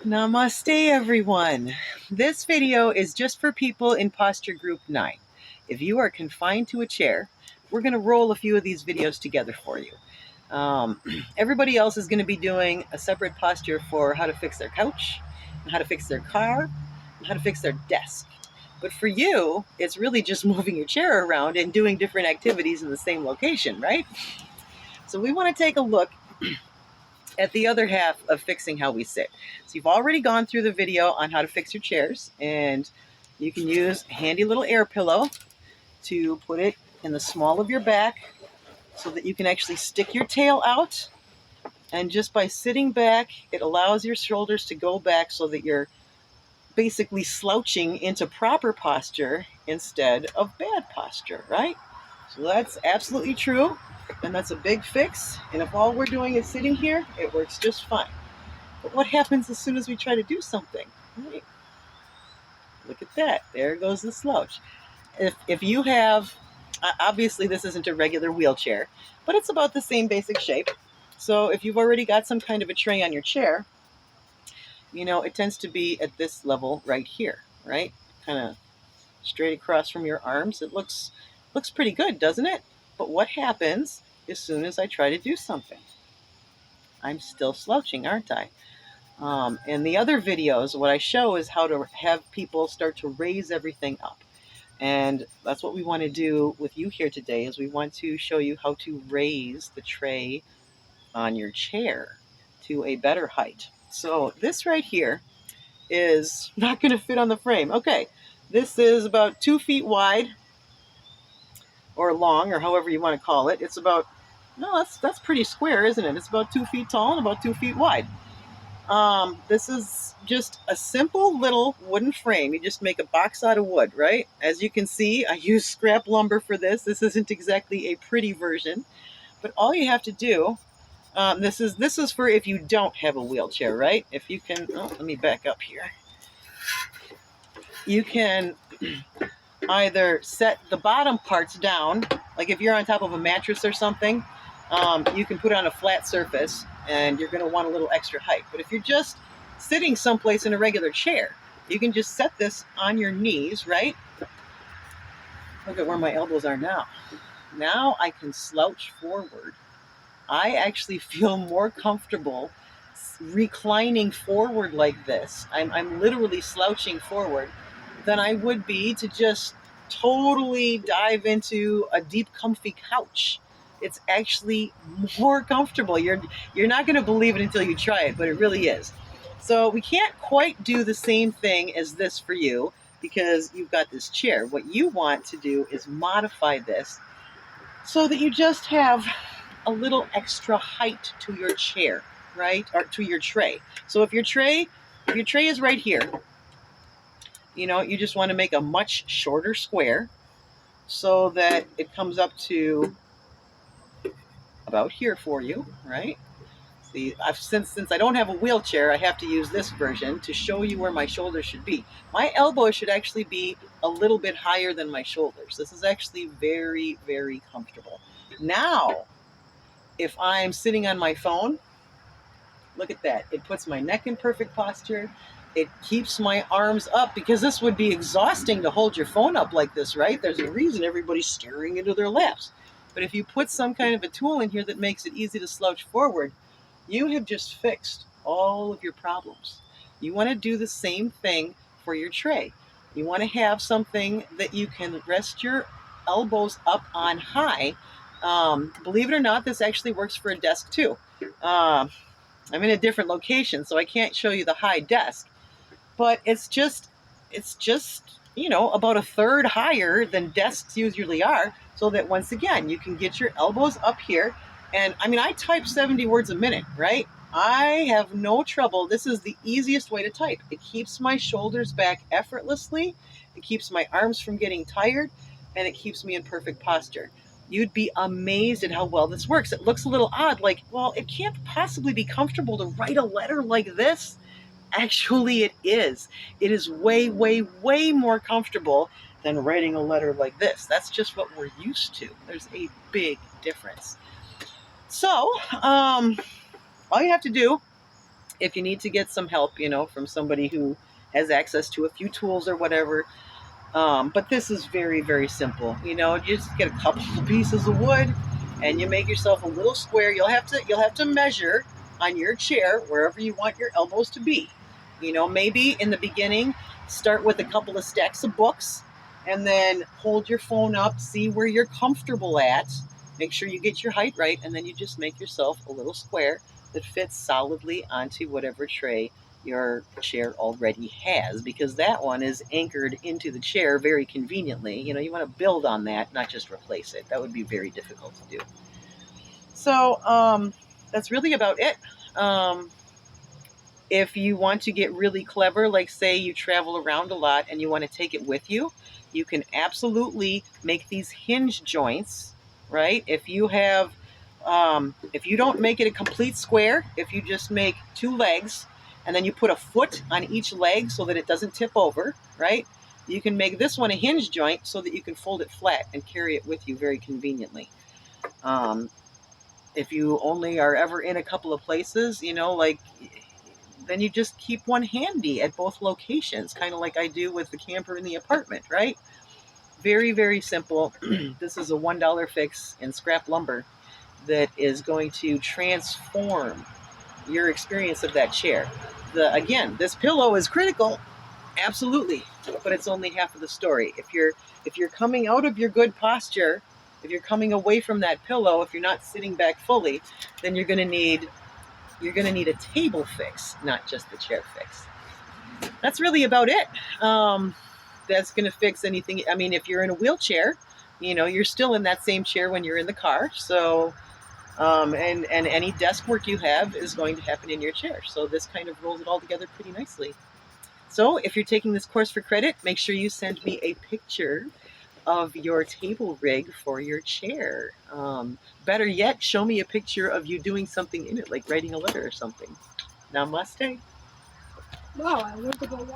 Namaste, everyone. This video is just for people in posture group 9. If you are confined to a chair, we're going to roll a few of these videos together for you. Everybody else is going to be doing a separate posture for how to fix their couch, how to fix their car, and how to fix their desk. But for you, it's really just moving your chair around and doing different activities in the same location, right? So we want to take a look at the other half of fixing how we sit. So you've already gone through the video on how to fix your chairs, and you can use a handy little air pillow to put it in the small of your back so that you can actually stick your tail out. And just by sitting back, it allows your shoulders to go back so that you're basically slouching into proper posture instead of bad posture, right? So that's absolutely true, and that's a big fix. And if all we're doing is sitting here, it works just fine. But what happens as soon as we try to do something? Right? Look at that. There goes the slouch. If you have, obviously this isn't a regular wheelchair, but it's about the same basic shape. So if you've already got some kind of a tray on your chair, you know, it tends to be at this level right here, right? Kind of straight across from your arms. It looks pretty good, doesn't it? But what happens as soon as I try to do something? I'm still slouching, aren't I? And the other videos, what I show is how to have people start to raise everything up. And that's what we want to do with you here today, is we want to show you how to raise the tray on your chair to a better height. So this right here is not going to fit on the frame. Okay, this is about 2 feet wide or long, or however you want to call it. It's about, no, that's pretty square, isn't it? It's about 2 feet tall and about 2 feet wide. This is just a simple little wooden frame. You just make a box out of wood, right? As you can see, I use scrap lumber for this. This isn't exactly a pretty version, but all you have to do, this is for if you don't have a wheelchair, right? If you can, let me back up here. You can either set the bottom parts down, like if you're on top of a mattress or something, you can put it on a flat surface and you're going to want a little extra height. But if you're just sitting someplace in a regular chair, you can just set this on your knees, right? Look at where my elbows are now. Now I can slouch forward. I actually feel more comfortable reclining forward like this. I'm literally slouching forward than I would be to just totally dive into a deep, comfy couch. It's actually more comfortable. You're not going to believe it until you try it, but it really is. So we can't quite do the same thing as this for you because you've got this chair. What you want to do is modify this so that you just have a little extra height to your chair, right? Or to your tray. So if your tray is right here, you know, you just want to make a much shorter square so that it comes up to about here for you, right? See, since I don't have a wheelchair, I have to use this version to show you where my shoulders should be. My elbow should actually be a little bit higher than my shoulders. This is actually very, very comfortable. Now, if I'm sitting on my phone, look at that. It puts my neck in perfect posture. It keeps my arms up, because this would be exhausting to hold your phone up like this, right? There's a reason everybody's staring into their laps. But if you put some kind of a tool in here that makes it easy to slouch forward, you have just fixed all of your problems. You want to do the same thing for your tray. You want to have something that you can rest your elbows up on high. Believe it or not, this actually works for a desk too. I'm in a different location, so I can't show you the high desk, but it's just, you know, about a third higher than desks usually are, so that once again, you can get your elbows up here. And I mean, I type 70 words a minute, right? I have no trouble. This is the easiest way to type. It keeps my shoulders back effortlessly. It keeps my arms from getting tired, and it keeps me in perfect posture. You'd be amazed at how well this works. It looks a little odd, like, well, it can't possibly be comfortable to write a letter like this. Actually, it is. It is way, way, way more comfortable than writing a letter like this. That's just what we're used to. There's a big difference. So, all you have to do if you need to get some help, from somebody who has access to a few tools or whatever. But this is very, very simple. You just get a couple of pieces of wood and you make yourself a little square. You'll have to measure on your chair wherever you want your elbows to be. Maybe in the beginning, start with a couple of stacks of books and then hold your phone up, see where you're comfortable at. Make sure you get your height right, and then you just make yourself a little square that fits solidly onto whatever tray your chair already has, because that one is anchored into the chair very conveniently. You want to build on that, not just replace it. That would be very difficult to do. So that's really about it. If you want to get really clever, like say you travel around a lot and you want to take it with you, you can absolutely make these hinge joints, right? If you don't make it a complete square, if you just make two legs and then you put a foot on each leg so that it doesn't tip over, right? You can make this one a hinge joint so that you can fold it flat and carry it with you very conveniently. If you only are ever in a couple of places, then you just keep one handy at both locations, kind of like I do with the camper in the apartment, right? Very, very simple. This is a $1 fix in scrap lumber that is going to transform your experience of that chair. Again, this pillow is critical, absolutely, but it's only half of the story. If you're coming out of your good posture, if you're coming away from that pillow, if you're not sitting back fully, then you're going to need a table fix, not just the chair fix. That's really about it. That's going to fix anything. I mean, if you're in a wheelchair, you're still in that same chair when you're in the car. So, and any desk work you have is going to happen in your chair. So this kind of rolls it all together pretty nicely. So if you're taking this course for credit, make sure you send me a picture of your table rig for your chair. Better yet, show me a picture of you doing something in it, like writing a letter or something. Namaste. Wow, I went to go watch.